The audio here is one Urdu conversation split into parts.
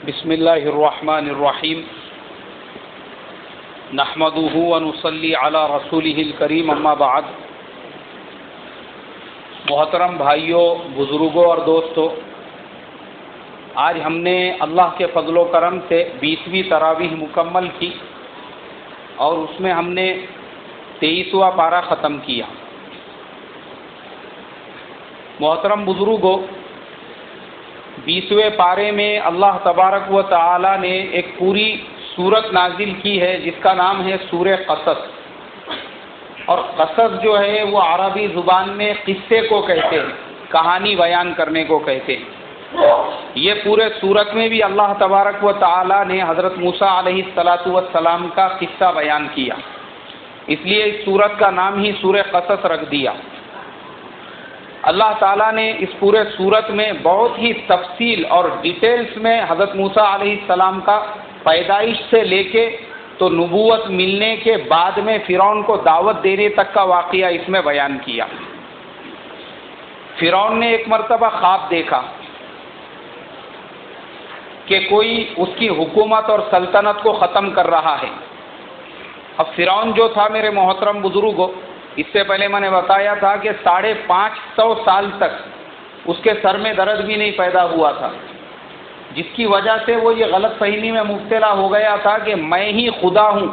بسم اللہ الرحمن الرحیم نحمده ونصلی علی رسولہ الکریم اما بعد۔ محترم بھائیوں، بزرگوں اور دوستوں، آج ہم نے اللہ کے فضل و کرم سے 20ویں تراویح مکمل کی اور اس میں ہم نے 23واں پارہ ختم کیا۔ محترم بزرگوں، 20ویں پارے میں اللہ تبارک و تعالی نے ایک پوری سورت نازل کی ہے جس کا نام ہے سورہ قصص۔ اور قصص جو ہے وہ عربی زبان میں قصے کو کہتے ہیں، کہانی بیان کرنے کو کہتے ہیں۔ یہ پورے سورت میں بھی اللہ تبارک و تعالی نے حضرت موسیٰ علیہ السلام کا قصہ بیان کیا، اس لیے اس سورت کا نام ہی سورہ قصص رکھ دیا۔ اللہ تعالیٰ نے اس پورے سورت میں بہت ہی تفصیل اور ڈیٹیلز میں حضرت موسیٰ علیہ السلام کا پیدائش سے لے کے تو نبوت ملنے کے بعد میں فرعون کو دعوت دینے تک کا واقعہ اس میں بیان کیا۔ فرعون نے ایک مرتبہ خواب دیکھا کہ کوئی اس کی حکومت اور سلطنت کو ختم کر رہا ہے۔ اب فرعون جو تھا میرے محترم بزرگوں، اس سے پہلے میں نے بتایا تھا کہ 550 سال تک اس کے سر میں درد بھی نہیں پیدا ہوا تھا، جس کی وجہ سے وہ یہ غلط فہمی میں مبتلا ہو گیا تھا کہ میں ہی خدا ہوں،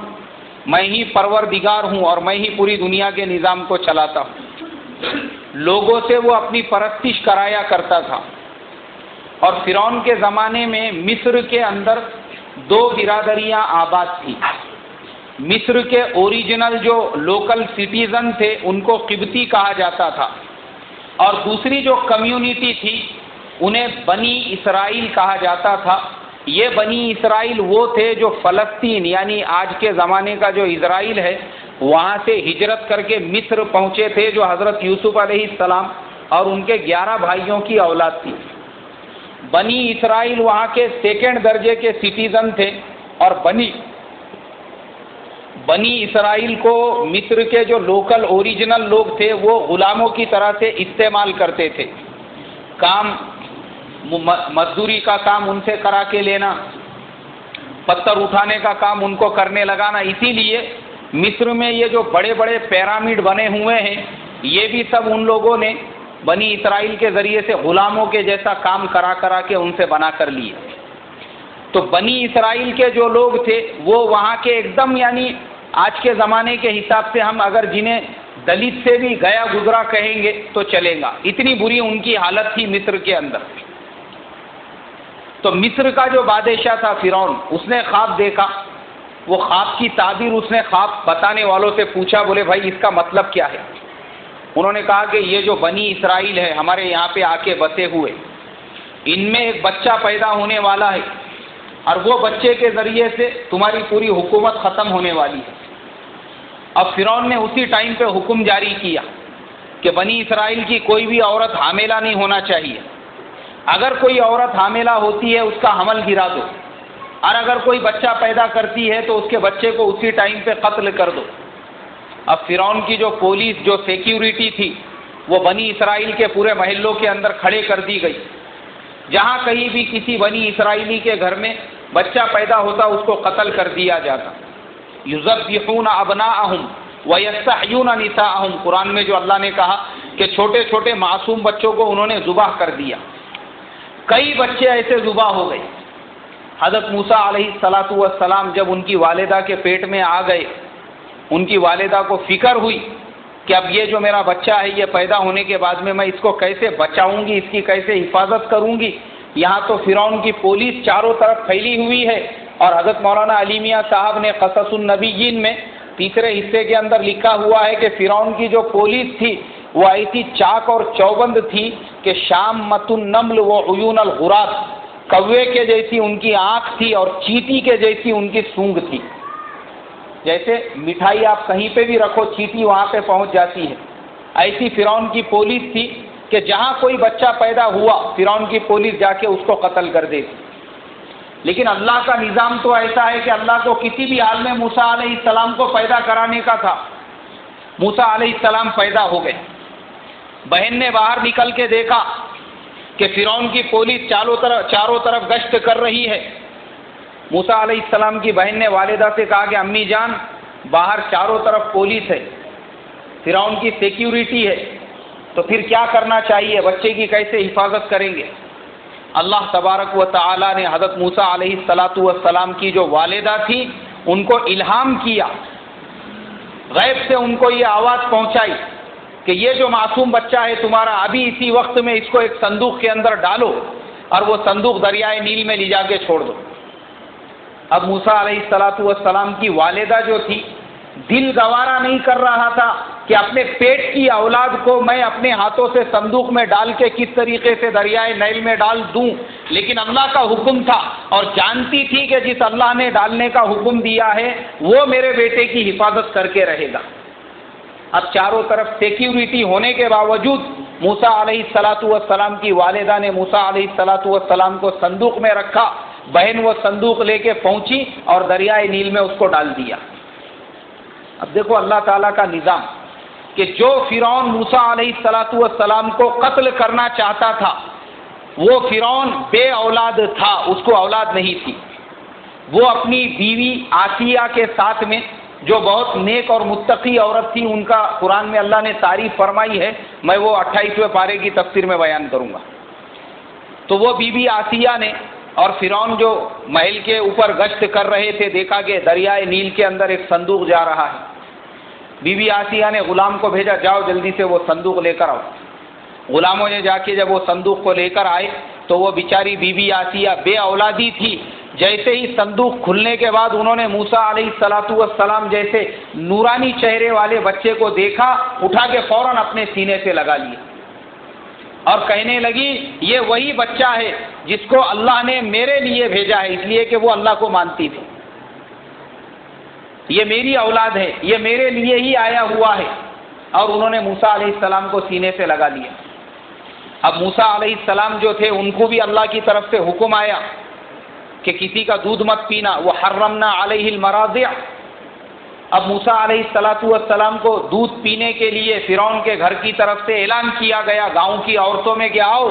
میں ہی پروردگار ہوں اور میں ہی پوری دنیا کے نظام کو چلاتا ہوں۔ لوگوں سے وہ اپنی پرستش کرایا کرتا تھا۔ اور فرعون کے زمانے میں مصر کے اندر 2 برادریاں آباد تھیں۔ مصر کے اوریجنل جو لوکل سٹیزن تھے ان کو قبطی کہا جاتا تھا، اور دوسری جو کمیونٹی تھی انہیں بنی اسرائیل کہا جاتا تھا۔ یہ بنی اسرائیل وہ تھے جو فلسطین یعنی آج کے زمانے کا جو اسرائیل ہے وہاں سے ہجرت کر کے مصر پہنچے تھے، جو حضرت یوسف علیہ السلام اور ان کے 11 بھائیوں کی اولاد تھی۔ بنی اسرائیل وہاں کے 2nd درجے کے سٹیزن تھے، اور بنی اسرائیل کو مصر کے جو لوکل اوریجنل لوگ تھے وہ غلاموں کی طرح سے استعمال کرتے تھے۔ مزدوری کا کام ان سے کرا کے لینا، پتھر اٹھانے کا کام ان کو کرنے لگانا۔ اسی لیے مصر میں یہ جو بڑے بڑے پیرامڈ بنے ہوئے ہیں یہ بھی سب ان لوگوں نے بنی اسرائیل کے ذریعے سے غلاموں کے جیسا کام کرا کے ان سے بنا کر لیے۔ تو بنی اسرائیل کے جو لوگ تھے وہ وہاں کے ایک دم یعنی آج کے زمانے کے حساب سے ہم اگر جنہیں دلت سے بھی گیا گزرا کہیں گے تو چلے گا، اتنی بری ان کی حالت تھی مصر کے اندر۔ تو مصر کا جو بادشاہ تھا فرعون، اس نے خواب دیکھا۔ وہ خواب کی تعبیر اس نے خواب بتانے والوں سے پوچھا، بولے بھائی اس کا مطلب کیا ہے؟ انہوں نے کہا کہ یہ جو بنی اسرائیل ہے ہمارے یہاں پہ آ کے بسے ہوئے، ان میں ایک بچہ پیدا ہونے والا ہے، اور وہ بچے کے ذریعے سے تمہاری پوری حکومت ختم ہونے والی ہے۔ اب فرعون نے اسی ٹائم پہ حکم جاری کیا کہ بنی اسرائیل کی کوئی بھی عورت حاملہ نہیں ہونا چاہیے۔ اگر کوئی عورت حاملہ ہوتی ہے اس کا حمل گرا دو، اور اگر کوئی بچہ پیدا کرتی ہے تو اس کے بچے کو اسی ٹائم پہ قتل کر دو۔ اب فرعون کی جو پولیس جو سیکیورٹی تھی وہ بنی اسرائیل کے پورے محلوں کے اندر کھڑے کر دی گئی۔ جہاں کہیں بھی کسی بنی اسرائیلی کے گھر میں بچہ پیدا ہوتا اس کو قتل کر دیا جاتا۔ یذبحون ابناءہم ویستحیون نساءہم، قرآن میں جو اللہ نے کہا کہ چھوٹے چھوٹے معصوم بچوں کو انہوں نے ذبح کر دیا۔ کئی بچے ایسے ذبح ہو گئے۔ حضرت موسیٰ علیہ السلام جب ان کی والدہ کے پیٹ میں آ گئے، ان کی والدہ کو فکر ہوئی کہ اب یہ جو میرا بچہ ہے یہ پیدا ہونے کے بعد میں اس کو کیسے بچاؤں گی، اس کی کیسے حفاظت کروں گی۔ یہاں تو فرعون کی پولیس چاروں طرف پھیلی ہوئی ہے، اور حضرت مولانا علی میاں صاحب نے قصص النبیین میں 3رے حصے کے اندر لکھا ہوا ہے کہ فرعون کی جو پولیس تھی وہ ایسی چاک اور چوبند تھی کہ شامۃ النمل و عیون الغراب، کوے کے جیسی ان کی آنکھ تھی اور چیٹی کے جیسی ان کی سونگ تھی۔ جیسے مٹھائی آپ کہیں پہ بھی رکھو چیٹی وہاں پہ پہنچ جاتی ہے، ایسی فرعون کی پولیس تھی کہ جہاں کوئی بچہ پیدا ہوا فرعون کی پولیس جا کے اس کو قتل کر دیتی۔ لیکن اللہ کا نظام تو ایسا ہے کہ اللہ کو کسی بھی حال میں موسیٰ علیہ السلام کو پیدا کرانے کا تھا۔ موسیٰ علیہ السلام پیدا ہو گئے۔ بہن نے باہر نکل کے دیکھا کہ فرعون کی پولیس چاروں طرف گشت کر رہی ہے، موسیٰ علیہ السلام کی بہن نے والدہ سے کہا کہ امی جان باہر چاروں طرف پولیس ہے، فرعون کی سیکیورٹی ہے، تو پھر کیا کرنا چاہیے، بچے کی کیسے حفاظت کریں گے؟ اللہ تبارک و تعالی نے حضرت موسیٰ علیہ السلام کی جو والدہ تھی ان کو الہام کیا، غیب سے ان کو یہ آواز پہنچائی کہ یہ جو معصوم بچہ ہے تمہارا، ابھی اسی وقت میں اس کو ایک صندوق کے اندر ڈالو اور وہ صندوق دریائے نیل میں لے جا کے چھوڑ دو۔ اب موسیٰ علیہ السلام کی والدہ جو تھی دل گوارا نہیں کر رہا تھا کہ اپنے پیٹ کی اولاد کو میں اپنے ہاتھوں سے صندوق میں ڈال کے کس طریقے سے دریائے نیل میں ڈال دوں، لیکن اللہ کا حکم تھا اور جانتی تھی کہ جس اللہ نے ڈالنے کا حکم دیا ہے وہ میرے بیٹے کی حفاظت کر کے رہے گا۔ اب چاروں طرف سیکیورٹی ہونے کے باوجود موسیٰ علیہ السلام کی والدہ نے موسیٰ علیہ السلام کو صندوق میں رکھا، بہن وہ صندوق لے کے پہنچی اور دریائے نیل میں اس کو ڈال دیا۔ اب دیکھو اللہ تعالیٰ کا نظام کہ جو فرعون موسیٰ علیہ السلام کو قتل کرنا چاہتا تھا وہ فرعون بے اولاد تھا، اس کو اولاد نہیں تھی، وہ اپنی بیوی آسیہ کے ساتھ میں جو بہت نیک اور متقی عورت تھی، ان کا قرآن میں اللہ نے تعریف فرمائی ہے، میں وہ 28ویں پارے کی تفسیر میں بیان کروں گا۔ تو وہ بی بی آسیہ نے اور فرعون جو محل کے اوپر گشت کر رہے تھے دیکھا کہ دریائے نیل کے اندر ایک صندوق جا رہا ہے۔ بی بی آسیہ نے غلام کو بھیجا، جاؤ جلدی سے وہ صندوق لے کر آؤ۔ غلاموں نے جا کے جب وہ صندوق کو لے کر آئے تو وہ بیچاری بی بی آسیہ بے اولادی تھی، جیسے ہی صندوق کھلنے کے بعد انہوں نے موسیٰ علیہ السلام جیسے نورانی چہرے والے بچے کو دیکھا، اٹھا کے فوراً اپنے سینے سے لگا لیا اور کہنے لگی یہ وہی بچہ ہے جس کو اللہ نے میرے لیے بھیجا ہے، اس لیے کہ وہ اللہ کو مانتی تھی، یہ میری اولاد ہے، یہ میرے لیے ہی آیا ہوا ہے، اور انہوں نے موسیٰ علیہ السلام کو سینے سے لگا لیا۔ اب موسیٰ علیہ السلام جو تھے ان کو بھی اللہ کی طرف سے حکم آیا کہ کسی کا دودھ مت پینا، وہ حرمنا علیہ المراضع۔ اب موسیٰ علیہ السلام کو دودھ پینے کے لیے فرعون کے گھر کی طرف سے اعلان کیا گیا گاؤں کی عورتوں میں کہ آؤ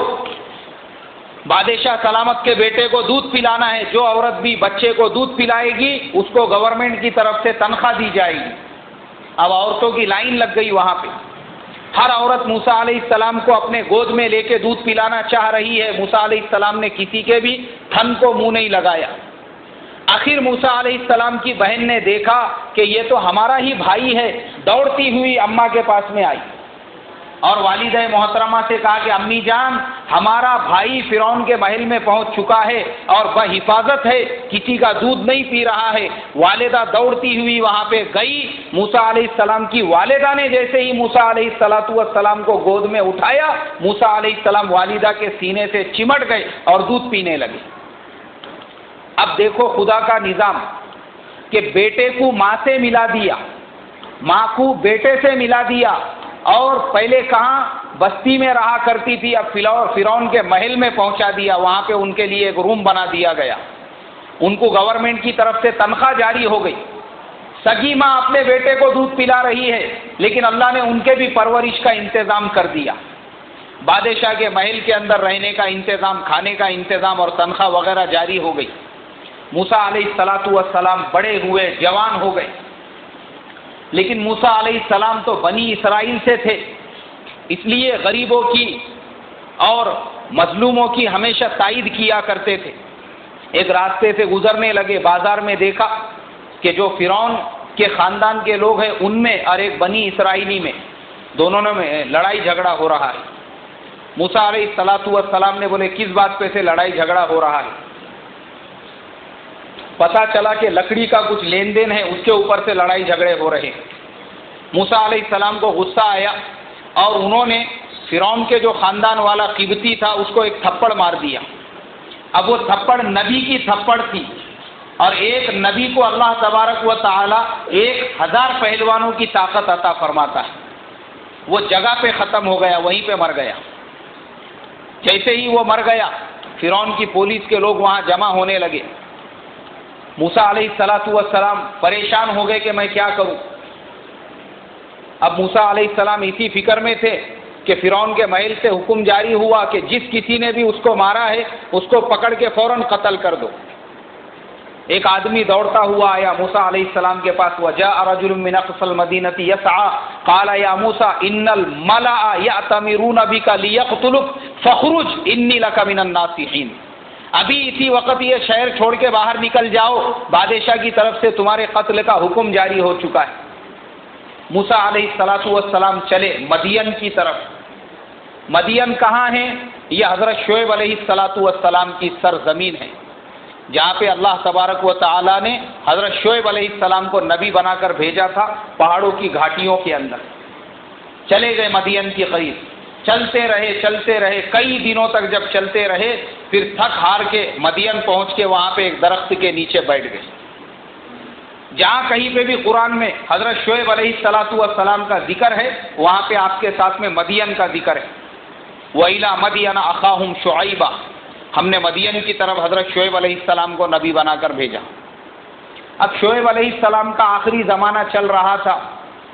بادشاہ سلامت کے بیٹے کو دودھ پلانا ہے، جو عورت بھی بچے کو دودھ پلائے گی اس کو گورنمنٹ کی طرف سے تنخواہ دی جائے گی۔ اب عورتوں کی لائن لگ گئی وہاں پہ، ہر عورت موسیٰ علیہ السلام کو اپنے گود میں لے کے دودھ پلانا چاہ رہی ہے۔ موسیٰ علیہ السلام نے کسی کے بھی تھن کو منہ نہیں لگایا۔ آخر موسیٰ علیہ السلام کی بہن نے دیکھا کہ یہ تو ہمارا ہی بھائی ہے، دوڑتی ہوئی اماں کے پاس میں آئی اور والدہ محترمہ سے کہا کہ امی جان ہمارا بھائی فرعون کے محل میں پہنچ چکا ہے اور بحفاظت ہے، کسی کا دودھ نہیں پی رہا ہے۔ والدہ دوڑتی ہوئی وہاں پہ گئی، موسیٰ علیہ السلام کی والدہ نے جیسے ہی موسیٰ علیہ السلام کو گود میں اٹھایا، موسیٰ علیہ السلام والدہ کے سینے سے چمٹ گئے اور دودھ پینے لگے۔ اب دیکھو خدا کا نظام کہ بیٹے کو ماں سے ملا دیا، ماں کو بیٹے سے ملا دیا، اور پہلے کہاں بستی میں رہا کرتی تھی اب فرعون کے محل میں پہنچا دیا، وہاں پہ ان کے لیے ایک روم بنا دیا گیا، ان کو گورنمنٹ کی طرف سے تنخواہ جاری ہو گئی۔ سگی ماں اپنے بیٹے کو دودھ پلا رہی ہے، لیکن اللہ نے ان کے بھی پرورش کا انتظام کر دیا، بادشاہ کے محل کے اندر رہنے کا انتظام، کھانے کا انتظام اور تنخواہ وغیرہ جاری ہو گئی۔ موسیٰ علیہ السلام بڑے ہوئے، جوان ہو گئے، لیکن موسیٰ علیہ السلام تو بنی اسرائیل سے تھے، اس لیے غریبوں کی اور مظلوموں کی ہمیشہ تائید کیا کرتے تھے۔ ایک راستے سے گزرنے لگے، بازار میں دیکھا کہ جو فرعون کے خاندان کے لوگ ہیں ان میں اور ایک بنی اسرائیلی میں دونوں میں لڑائی جھگڑا ہو رہا ہے۔ موسیٰ علیہ السلام نے بولے کس بات پہ سے لڑائی جھگڑا ہو رہا ہے؟ پتا چلا کہ لکڑی کا کچھ لین دین ہے، اس کے اوپر سے لڑائی جھگڑے ہو رہے ہیں۔ موسیٰ علیہ السلام کو غصہ آیا اور انہوں نے فرعون کے جو خاندان والا قبطی تھا اس کو ایک تھپڑ مار دیا۔ اب وہ تھپڑ نبی کی تھپڑ تھی، اور ایک نبی کو اللہ تبارک و تعالی 1000 پہلوانوں کی طاقت عطا فرماتا ہے۔ وہ جگہ پہ ختم ہو گیا، وہیں پہ مر گیا۔ جیسے ہی وہ مر گیا فرعون کی پولیس کے لوگ وہاں جمع ہونے لگے۔ موسیٰ علیہ السلام پریشان ہو گئے کہ میں کیا کروں۔ اب موسیٰ علیہ السلام اسی فکر میں تھے کہ فرعون کے محل سے حکم جاری ہوا کہ جس کسی نے بھی اس کو مارا ہے اس کو پکڑ کے فوراً قتل کر دو۔ ایک آدمی دوڑتا ہوا آیا موسیٰ علیہ السلام کے پاس، وجاء رجل من اقصى المدینہ یسعى قال یا موسیٰ ان الملأ یأتمرون بک لیقتلوک فاخرج انی لک من الناصحین، ابھی اسی وقت یہ شہر چھوڑ کے باہر نکل جاؤ، بادشاہ کی طرف سے تمہارے قتل کا حکم جاری ہو چکا ہے۔ موسیٰ علیہ السلام چلے مدین کی طرف۔ مدین کہاں ہے؟ یہ حضرت شعیب علیہ السلام کی سرزمین ہے، جہاں پہ اللہ تبارک و تعالیٰ نے حضرت شعیب علیہ السلام کو نبی بنا کر بھیجا تھا، پہاڑوں کی گھاٹیوں کے اندر۔ چلے گئے مدین کے قریب، چلتے رہے کئی دنوں تک۔ جب چلتے رہے پھر تھک ہار کے مدین پہنچ کے وہاں پہ ایک درخت کے نیچے بیٹھ گئے۔ جہاں کہیں پہ بھی قرآن میں حضرت شعیب علیہ السلام کا ذکر ہے، وہاں پہ آپ کے ساتھ میں مدین کا ذکر ہے۔ وَإِلَىٰ مَدْيَنَ أَخَاهُمْ شُعَيْبًا، ہم نے مدین کی طرف حضرت شعیب علیہ السلام کو نبی بنا کر بھیجا۔ اب شعیب علیہ السلام کا آخری زمانہ چل رہا تھا،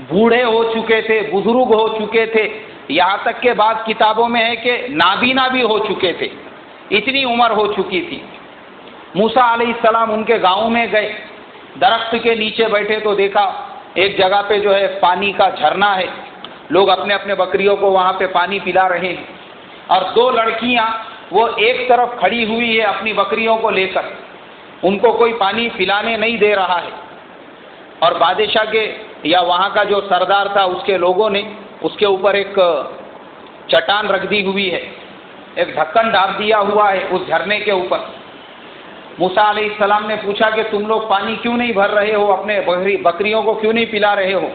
بوڑھے ہو چکے تھے، بزرگ ہو چکے تھے، یہاں تک کہ بعض کتابوں میں ہے کہ نابینا بھی ہو چکے تھے، اتنی عمر ہو چکی تھی۔ موسیٰ علیہ السلام ان کے گاؤں میں گئے، درخت کے نیچے بیٹھے تو دیکھا ایک جگہ پہ جو ہے پانی کا جھرنا ہے، لوگ اپنے اپنے بکریوں کو وہاں پہ پانی پلا رہے ہیں، اور دو لڑکیاں وہ ایک طرف کھڑی ہوئی ہے اپنی بکریوں کو لے کر، ان کو کوئی پانی پلانے نہیں دے رہا ہے۔ اور بادشاہ کے یا وہاں کا جو سردار تھا اس کے لوگوں نے اس کے اوپر ایک چٹان رکھ دی ہوئی ہے، ایک ڈھکن ڈال دیا ہوا ہے اس جھرنے کے اوپر۔ موسیٰ علیہ السلام نے پوچھا کہ تم لوگ پانی کیوں نہیں بھر رہے ہو، اپنے بکریوں کو کیوں نہیں پلا رہے ہو؟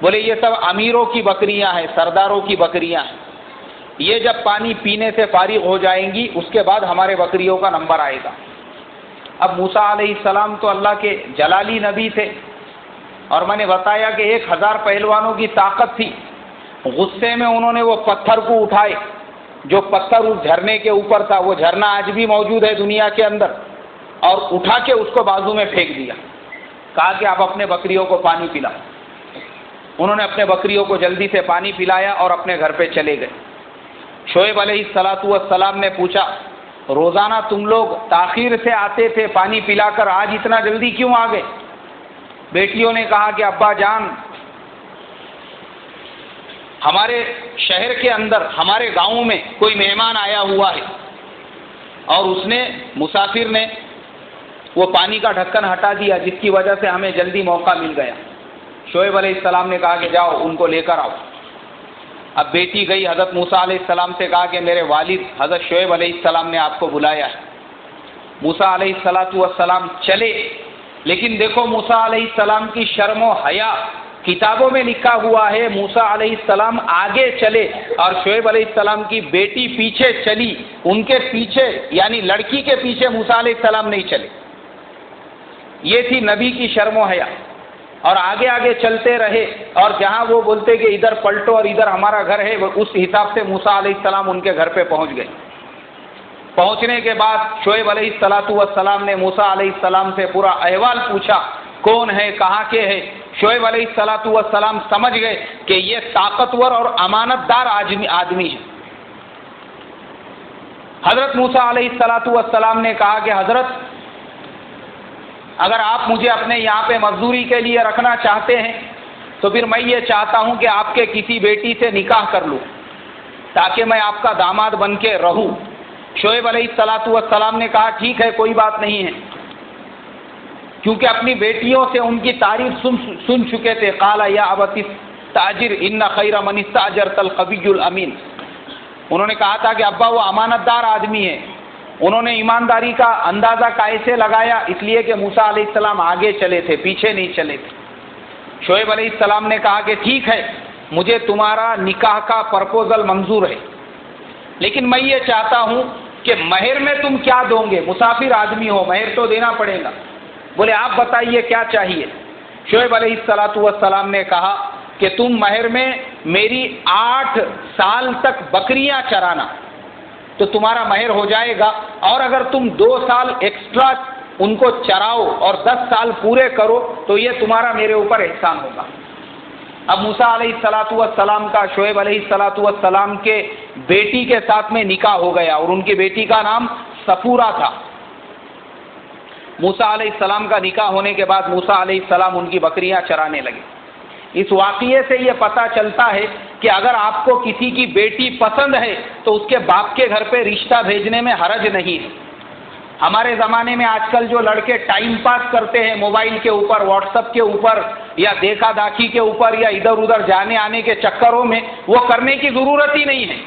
بولے یہ سب امیروں کی بکریاں ہیں، سرداروں کی بکریاں ہیں، یہ جب پانی پینے سے فارغ ہو جائیں گی اس کے بعد ہمارے بکریوں کا نمبر آئے گا۔ اب موسیٰ علیہ السلام تو اللہ کے جلالی نبی تھے، اور میں نے بتایا کہ 1000 پہلوانوں کی طاقت تھی۔ غصے میں انہوں نے وہ پتھر کو اٹھائے، جو پتھر اس جھرنے کے اوپر تھا، وہ جھرنا آج بھی موجود ہے دنیا کے اندر، اور اٹھا کے اس کو بازو میں پھینک دیا، کہا کہ آپ اپنے بکریوں کو پانی پلاؤ۔ انہوں نے اپنے بکریوں کو جلدی سے پانی پلایا اور اپنے گھر پہ چلے گئے۔ شعیب علیہ السلام نے پوچھا روزانہ تم لوگ تاخیر سے آتے تھے پانی پلا کر، آج اتنا جلدی کیوں آ گئے؟ بیٹیوں نے کہا کہ ابا جان، ہمارے شہر کے اندر ہمارے گاؤں میں کوئی مہمان آیا ہوا ہے، اور اس نے مسافر نے وہ پانی کا ڈھکن ہٹا دیا، جس کی وجہ سے ہمیں جلدی موقع مل گیا۔ شعیب علیہ السلام نے کہا کہ جاؤ ان کو لے کر آؤ۔ اب بیٹی گئی، حضرت موسیٰ علیہ السلام سے کہا کہ میرے والد حضرت شعیب علیہ السلام نے آپ کو بلایا ہے۔ موسیٰ علیہ السلام چلے، لیکن دیکھو موسیٰ علیہ السلام کی شرم و حیا، کتابوں میں لکھا ہوا ہے موسیٰ علیہ السلام آگے چلے اور شعیب علیہ السلام کی بیٹی پیچھے چلی، ان کے پیچھے یعنی لڑکی کے پیچھے موسیٰ علیہ السلام نہیں چلے۔ یہ تھی نبی کی شرم و حیا، اور آگے آگے چلتے رہے، اور جہاں وہ بولتے کہ ادھر پلٹو اور ادھر ہمارا گھر ہے، اس حساب سے موسیٰ علیہ السلام ان کے گھر پہ پہنچ گئے۔ پہنچنے کے بعد شعیب علیہ السلام نے موسیٰ علیہ السلام سے پورا احوال پوچھا، کون ہے، کہاں کے ہے۔ شعیب علیہ السلام سمجھ گئے کہ یہ طاقتور اور امانت دار آدمی ہے۔ حضرت موسیٰ علیہ السلام نے کہا کہ حضرت اگر آپ مجھے اپنے یہاں پہ مزدوری کے لیے رکھنا چاہتے ہیں تو پھر میں یہ چاہتا ہوں کہ آپ کے کسی بیٹی سے نکاح کر لوں تاکہ میں آپ کا داماد بن کے رہوں۔ شعیب علیہ السلام نے کہا ٹھیک ہے، کوئی بات نہیں ہے، کیونکہ اپنی بیٹیوں سے ان کی تعریف سن چکے تھے۔ قال یا ابت استاجر ان خیر من استاجرت القوی الامین، انہوں نے کہا تھا کہ ابا وہ امانت دار آدمی ہے۔ انہوں نے ایمانداری کا اندازہ کیسے لگایا؟ اس لیے کہ موسیٰ علیہ السلام آگے چلے تھے، پیچھے نہیں چلے تھے۔ شعیب علیہ السلام نے کہا کہ ٹھیک ہے، مجھے تمہارا نکاح کا پرپوزل منظور ہے، لیکن میں یہ چاہتا ہوں کہ مہر میں تم کیا دو گے؟ مسافر آدمی ہو، مہر تو دینا پڑے گا۔ بولے آپ بتائیے کیا چاہیے؟ شعیب علیہ السلام نے کہا کہ تم مہر میں میری 8 سال تک بکریاں چرانا تو تمہارا مہر ہو جائے گا، اور اگر تم 2 سال ایکسٹرا ان کو چراؤ اور 10 سال پورے کرو تو یہ تمہارا میرے اوپر احسان ہوگا۔ اب موسیٰ علیہ السلام کا شعیب علیہ السلام کے بیٹی کے ساتھ میں نکاح ہو گیا، اور ان کی بیٹی کا نام صفورہ تھا۔ موسیٰ علیہ السلام کا نکاح ہونے کے بعد موسیٰ علیہ السلام ان کی بکریاں چرانے لگے۔ اس واقعے سے یہ پتہ چلتا ہے کہ اگر آپ کو کسی کی بیٹی پسند ہے تو اس کے باپ کے گھر پہ رشتہ بھیجنے میں حرج نہیں ہے۔ ہمارے زمانے میں آج کل جو لڑکے ٹائم پاس کرتے ہیں موبائل کے اوپر، واٹس ایپ کے اوپر، یا دیکھا داکھی کے اوپر، یا ادھر ادھر جانے آنے کے چکروں میں، وہ کرنے کی ضرورت ہی نہیں ہے۔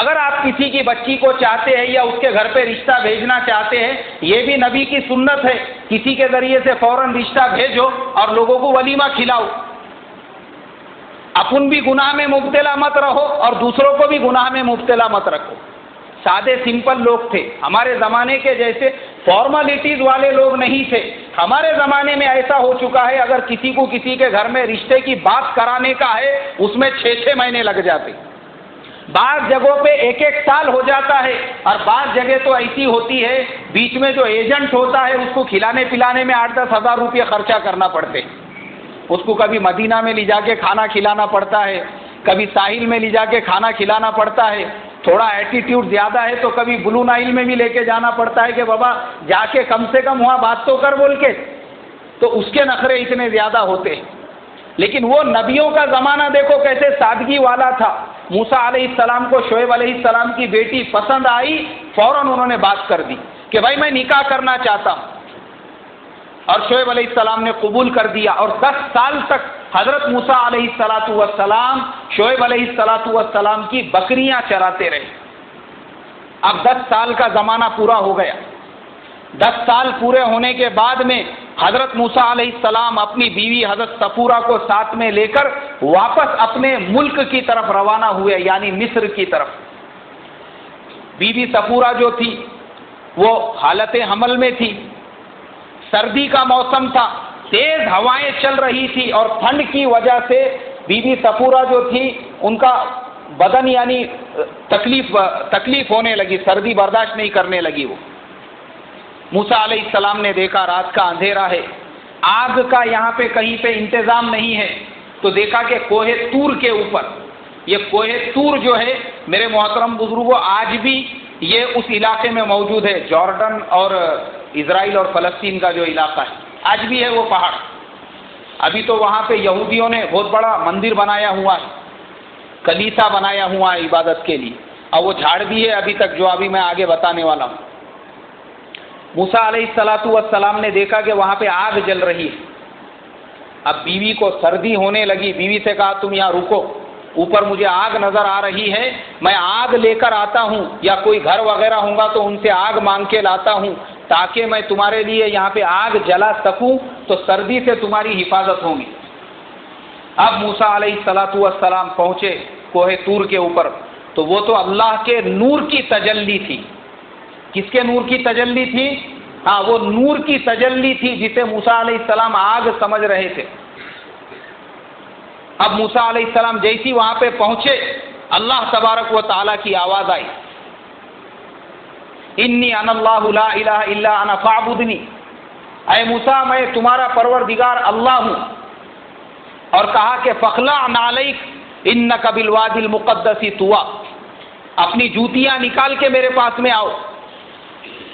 اگر آپ کسی کی بچی کو چاہتے ہیں یا اس کے گھر پہ رشتہ بھیجنا چاہتے ہیں، یہ بھی نبی کی سنت ہے، کسی کے ذریعے سے فوراً رشتہ بھیجو اور لوگوں کو ولیمہ کھلاؤ۔ اپن بھی گناہ میں مبتلا مت رہو اور دوسروں کو بھی گناہ میں مبتلا مت رکھو۔ سادے سمپل لوگ تھے، ہمارے زمانے کے جیسے فارملٹیز والے لوگ نہیں تھے۔ ہمارے زمانے میں ایسا ہو چکا ہے، اگر کسی کو کسی کے گھر میں رشتے کی بات کرانے کا ہے، اس میں 6 مہینے لگ جاتے، بعض جگہوں پہ 1 سال ہو جاتا ہے، اور بعض جگہ تو ایسی ہوتی ہے بیچ میں جو ایجنٹ ہوتا ہے اس کو کھلانے پلانے میں 8-10 ہزار روپے خرچہ کرنا پڑتے ہیں۔ اس کو کبھی مدینہ میں لے جا کے کھانا کھلانا پڑتا ہے، کبھی ساحل میں لے جا کے کھانا کھلانا پڑتا ہے، تھوڑا ایٹیٹیوڈ زیادہ ہے تو کبھی بلو نائل میں بھی لے کے جانا پڑتا ہے کہ بابا جا کے کم سے کم وہاں بات تو کر بول کے، تو اس کے نخرے اتنے زیادہ ہوتے ہیں۔ لیکن وہ نبیوں کا زمانہ دیکھو کیسے سادگی والا تھا۔ موسیٰ علیہ السلام کو شعیب علیہ السلام کی بیٹی پسند آئی، فوراً انہوں نے بات کر دی کہ بھائی میں نکاح کرنا چاہتا ہوں، اور شعیب علیہ السلام نے قبول کر دیا، اور 10 سال تک حضرت موسیٰ علیہ السلام شعیب علیہ السلام کی بکریاں چراتے رہے۔ اب 10 سال کا زمانہ پورا ہو گیا۔ 10 سال پورے ہونے کے بعد میں حضرت موسیٰ علیہ السلام اپنی بیوی حضرت صفورہ کو ساتھ میں لے کر واپس اپنے ملک کی طرف روانہ ہوئے، یعنی مصر کی طرف۔ بیوی صفورہ جو تھی وہ حالت حمل میں تھی، سردی کا موسم تھا، تیز ہوائیں چل رہی تھی، اور ٹھنڈ کی وجہ سے بیوی صفورہ جو تھی ان کا بدن یعنی تکلیف ہونے لگی، سردی برداشت نہیں کرنے لگی۔ وہ موسیٰ علیہ السلام نے دیکھا رات کا اندھیرا ہے، آگ کا یہاں پہ کہیں پہ انتظام نہیں ہے، تو دیکھا کہ کوہ طور کے اوپر، یہ کوہ طور جو ہے میرے محترم بزرگوں آج بھی یہ اس علاقے میں موجود ہے، جارڈن اور اسرائیل اور فلسطین کا جو علاقہ ہے، آج بھی ہے وہ پہاڑ۔ ابھی تو وہاں پہ یہودیوں نے بہت بڑا مندر بنایا ہوا ہے، کلیسا بنایا ہوا ہے عبادت کے لیے، اور وہ جھاڑ بھی ہے ابھی تک، جو ابھی میں آگے بتانے والا ہوں۔ موسیٰ علیہ السلام نے دیکھا کہ وہاں پہ آگ جل رہی ہے۔ اب بیوی کو سردی ہونے لگی، بیوی سے کہا تم یہاں رکو، اوپر مجھے آگ نظر آ رہی ہے، میں آگ لے کر آتا ہوں، یا کوئی گھر وغیرہ ہوں گا تو ان سے آگ مانگ کے لاتا ہوں، تاکہ میں تمہارے لیے یہاں پہ آگ جلا سکوں، تو سردی سے تمہاری حفاظت ہوگی۔ اب موسیٰ علیہ السلام پہنچے کوہ طور کے اوپر، تو وہ تو اللہ کے نور کی تجلی تھی۔ کس کے نور کی تجلی تھی؟ ہاں، وہ نور کی تجلی تھی جسے موسیٰ علیہ السلام آگ سمجھ رہے تھے۔ اب موسیٰ علیہ السلام جیسی وہاں پہ پہنچے، اللہ تبارک و تعالیٰ کی آواز آئی، انی انا اللہ لا الہ الا انا فاعبدنی، اے موسیٰ میں تمہارا پروردگار اللہ ہوں، اور کہا کہ فخلع نعلیک انک بالوادی المقدس طویٰ، اپنی جوتیاں نکال کے میرے پاس میں آؤ۔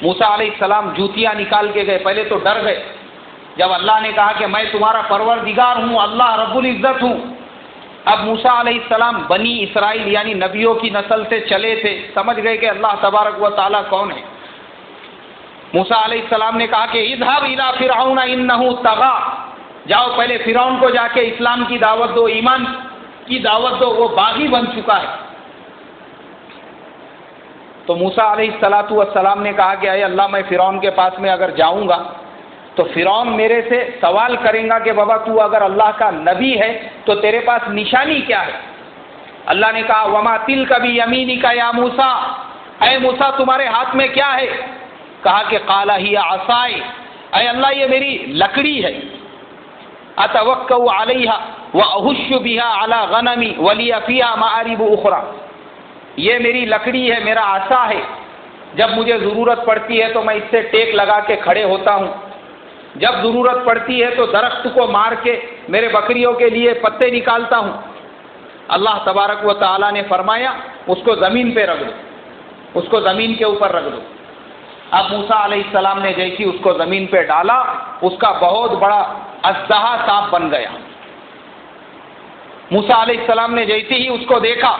موسیٰ علیہ السلام جوتیاں نکال کے گئے، پہلے تو ڈر گئے، جب اللہ نے کہا کہ میں تمہارا پروردگار ہوں، اللہ رب العزت ہوں۔ اب موسیٰ علیہ السلام بنی اسرائیل یعنی نبیوں کی نسل سے چلے تھے، سمجھ گئے کہ اللہ تبارک و تعالیٰ کون ہے۔ موسیٰ علیہ السلام نے کہا کہ اذهب الى فرعون انه طغى، جاؤ پہلے فرعون کو جا کے اسلام کی دعوت دو، ایمان کی دعوت دو، وہ باغی بن چکا ہے۔ تو موسیٰ علیہ السلام نے کہا کہ اے اللہ میں فرعون کے پاس میں اگر جاؤں گا تو فرعون میرے سے سوال کریں گا کہ بابا تو اگر اللہ کا نبی ہے تو تیرے پاس نشانی کیا ہے؟ اللہ نے کہا وما تلک بیمینک یا موسیٰ، اے موسیٰ تمہارے ہاتھ میں کیا ہے؟ کہا کہ قال ہی عصائی، اے اللہ یہ میری لکڑی ہے، اتوکؤ علیہا واہش بها علی غنمی ولی فیہا مآرب اخری، یہ میری لکڑی ہے، میرا عصا ہے، جب مجھے ضرورت پڑتی ہے تو میں اس سے ٹیک لگا کے کھڑے ہوتا ہوں، جب ضرورت پڑتی ہے تو درخت کو مار کے میرے بکریوں کے لیے پتے نکالتا ہوں۔ اللہ تبارک و تعالیٰ نے فرمایا اس کو زمین پہ رکھ دو، اس کو زمین کے اوپر رکھ دو۔ اب موسیٰ علیہ السلام نے جیسی اس کو زمین پہ ڈالا، اس کا بہت بڑا اژدہا سانپ بن گیا۔ موسیٰ علیہ السلام نے جیسے ہی اس کو دیکھا،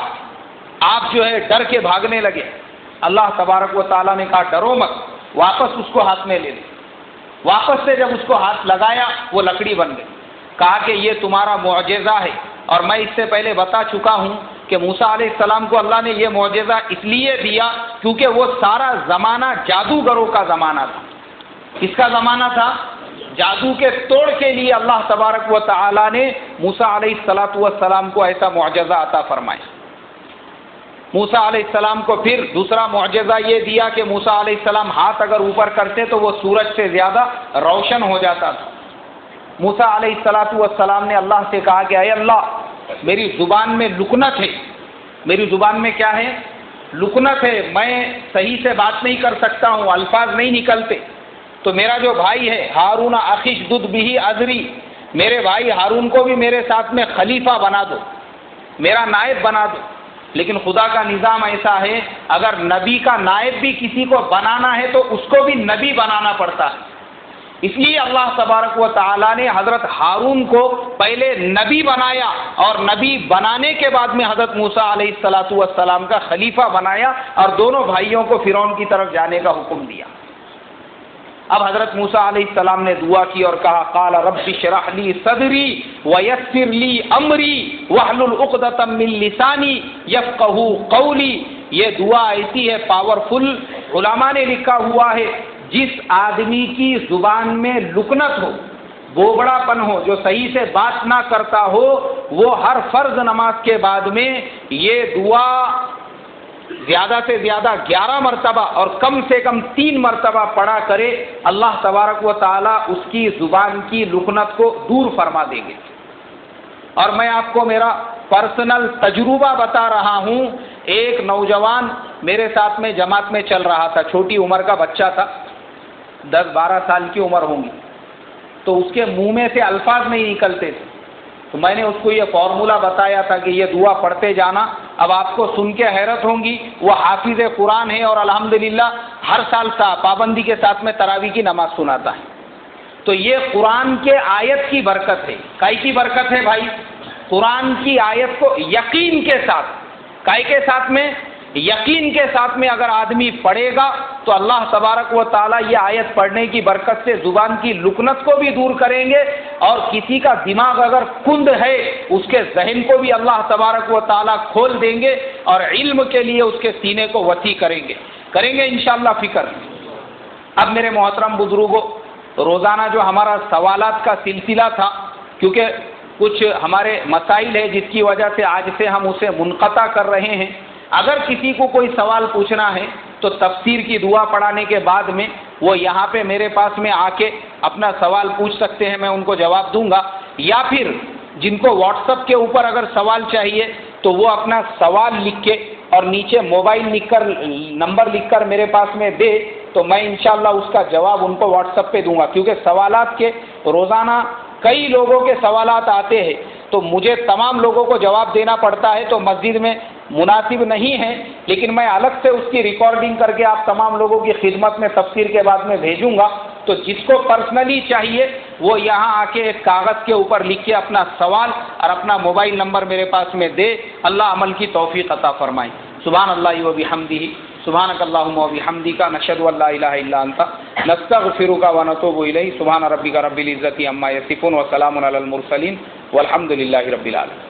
آپ جو ہے ڈر کے بھاگنے لگے۔ اللہ تبارک و تعالیٰ نے کہا ڈرو مت، واپس اس کو ہاتھ میں لے لے۔ واپس سے جب اس کو ہاتھ لگایا وہ لکڑی بن گئی۔ کہا کہ یہ تمہارا معجزہ ہے، اور میں اس سے پہلے بتا چکا ہوں کہ موسیٰ علیہ السلام کو اللہ نے یہ معجزہ اس لیے دیا کیونکہ وہ سارا زمانہ جادوگروں کا زمانہ تھا۔ کس کا زمانہ تھا؟ جادو کے توڑ کے لیے اللہ تبارک و تعالیٰ نے موسیٰ علیہ السلام کو ایسا معجزہ عطا فرمایا۔ موسیٰ علیہ السلام کو پھر دوسرا معجزہ یہ دیا کہ موسیٰ علیہ السلام ہاتھ اگر اوپر کرتے تو وہ سورج سے زیادہ روشن ہو جاتا تھا۔ موسیٰ علیہ السلام نے اللہ سے کہا کہ اے اللہ، میری زبان میں لکنت ہے، میری زبان میں کیا ہے؟ لکنت ہے، میں صحیح سے بات نہیں کر سکتا ہوں، الفاظ نہیں نکلتے، تو میرا جو بھائی ہے ہارون اخی اشدد بہ ازری، میرے بھائی ہارون کو بھی میرے ساتھ میں خلیفہ بنا دو، میرا نائب بنا دو۔ لیکن خدا کا نظام ایسا ہے، اگر نبی کا نائب بھی کسی کو بنانا ہے تو اس کو بھی نبی بنانا پڑتا ہے۔ اس لیے اللہ تبارک و تعالیٰ نے حضرت ہارون کو پہلے نبی بنایا، اور نبی بنانے کے بعد میں حضرت موسیٰ علیہ السلام کا خلیفہ بنایا، اور دونوں بھائیوں کو فرعون کی طرف جانے کا حکم دیا۔ اب حضرت موسیٰ علیہ السلام نے دعا کی اور کہا قال رب اشرح لی صدری ویسر لی امری واحلل عقدۃ من لسانی یفقہوا قولی۔ یہ دعا ایسی ہے پاورفل، علماء نے لکھا ہوا ہے جس آدمی کی زبان میں لکنت ہو، بوبڑا پن ہو، جو صحیح سے بات نہ کرتا ہو، وہ ہر فرض نماز کے بعد میں یہ دعا زیادہ سے زیادہ 11 مرتبہ اور کم سے کم 3 مرتبہ پڑھا کرے، اللہ تبارک و تعالیٰ اس کی زبان کی لکنت کو دور فرما دیں گے۔ اور میں آپ کو میرا پرسنل تجربہ بتا رہا ہوں۔ ایک نوجوان میرے ساتھ میں جماعت میں چل رہا تھا، چھوٹی عمر کا بچہ تھا، 10-12 سال کی عمر ہوں گی، تو اس کے منہ میں سے الفاظ نہیں نکلتے تھے، تو میں نے اس کو یہ فارمولہ بتایا تھا کہ یہ دعا پڑھتے جانا۔ اب آپ کو سن کے حیرت ہوگی، وہ حافظ قرآن ہے اور الحمدللہ ہر سال پابندی کے ساتھ میں تراویح کی نماز سناتا ہے۔ تو یہ قرآن کے آیت کی برکت ہے۔ کائی کی برکت ہے بھائی؟ قرآن کی آیت کو یقین کے ساتھ، کائی کے ساتھ میں؟ یقین کے ساتھ میں اگر آدمی پڑھے گا تو اللہ تبارک و تعالیٰ یہ آیت پڑھنے کی برکت سے زبان کی لکنت کو بھی دور کریں گے، اور کسی کا دماغ اگر کند ہے اس کے ذہن کو بھی اللہ تبارک و تعالیٰ کھول دیں گے، اور علم کے لیے اس کے سینے کو وسیع کریں گے انشاءاللہ فکر۔ اب میرے محترم بزرگوں، روزانہ جو ہمارا سوالات کا سلسلہ تھا، کیونکہ کچھ ہمارے مسائل ہے جس کی وجہ سے آج سے ہم اسے منقطع کر رہے ہیں۔ اگر کسی کو کوئی سوال پوچھنا ہے تو تفسیر کی دعا پڑھانے کے بعد میں وہ یہاں پہ میرے پاس میں آ کے اپنا سوال پوچھ سکتے ہیں، میں ان کو جواب دوں گا، یا پھر جن کو واٹس ایپ کے اوپر اگر سوال چاہیے تو وہ اپنا سوال لکھ کے اور نیچے موبائل لکھ کر، نمبر لکھ کر میرے پاس میں دے، تو میں انشاءاللہ اس کا جواب ان کو واٹس ایپ پہ دوں گا، کیونکہ سوالات کے روزانہ کئی لوگوں کے سوالات آتے ہیں، تو مجھے تمام لوگوں کو جواب دینا پڑتا ہے، تو مسجد میں مناسب نہیں ہے، لیکن میں الگ سے اس کی ریکارڈنگ کر کے آپ تمام لوگوں کی خدمت میں تفسیر کے بعد میں بھیجوں گا۔ تو جس کو پرسنلی چاہیے وہ یہاں آ کے ایک کاغذ کے اوپر لکھ کے اپنا سوال اور اپنا موبائل نمبر میرے پاس میں دے۔ اللہ عمل کی توفیق عطا فرمائے۔ سبحان اللہ و بحمدہ، سبحانک اللہم و بحمدک، نشہد ان لا الہ الا انت، نستغفرک و نتوب الیک۔ سبحان ربک رب العزۃ عما یصفون و سلام علی المرسلین والحمد للہ رب العالمین۔